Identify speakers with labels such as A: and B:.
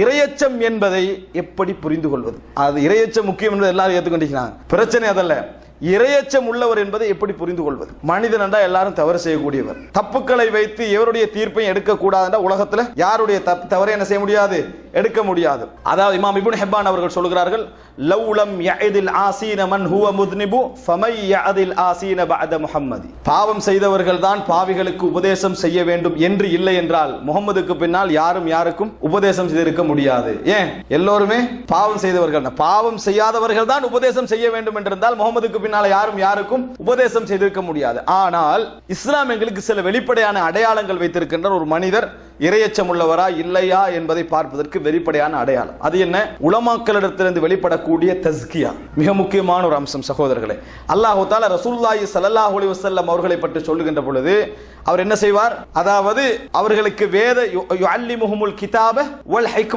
A: இறையச்சம் என்பதை எப்படி புரிந்து கொள்வது? அது இறையச்சம் முக்கியம் என்பதை எல்லாரும் ஏற்றுக்கொண்டிருக்கிறாங்க. பிரச்சனை அதல்ல. இறையச்சம் உள்ளவர் என்பதை எப்படி புரிந்து கொள்வது? மனிதன் என்றால் எல்லாரும் தவறு செய்யக்கூடியவர். தப்புக்களை வைத்து எவருடைய தீர்ப்பை எடுக்கக்கூடாது என்றால் உலகத்தில் யாருடைய தவறை என்ன செய்ய முடியாது? எடுக்க முடியாது. அதாவது இமாம் இப்னு ஹிப்பான் அவர்கள் சொல்கிறார்கள், லவ்லம் யஅதில் ஆசீன மன் ஹுவ முத்னிபு ஃபமை யஅதில் ஆசீன பஅத முஹம்மதி. பாவம் செய்தவர்கள் தான் பாவிகளுக்கு உபதேசம் செய்ய வேண்டும் என்று இல்லை என்றால் முகமதுக்கு பின்னால் யாரும் யாருக்கும் உபதேசம் செய்திருக்க முடியாது. ஏன்? எல்லோருமே பாவம் செய்தவர்கள். பாவம் செய்யாதவர்கள் தான் உபதேசம் செய்ய வேண்டும் என்றிருந்தால் முகமதுக்கு பின்னால் யாரும் யாருக்கும் உபதேசம் செய்திருக்க முடியாது. ஆனால் இஸ்லாம் எங்களுக்கு சில வெளிப்படையான அடையாளங்கள் வைத்திருக்கின்ற ஒரு மனிதர் இறையச்சம் உள்ளவரா இல்லையா என்பதை பார்ப்பதற்கு வெளிப்படையான அடையாளம். அது என்ன? உலமாக்களிடத்திலிருந்து வெளிப்படக்கூடிய தஸ்கியா மிக முக்கியமான ஒரு அம்சம் சகோதரர்களே. அல்லாஹ் தஆலா ரசூலுல்லாஹி ஸல்லல்லாஹு அலைஹி வஸல்லம் அவர்களை பற்றி சொல்லுகின்ற பொழுது அவர் என்ன செய்வார்? அதாவது அவர்களுக்கு வேத யுஅல்லிமுஹுமுல் கிதாப வல் ஹிக்ம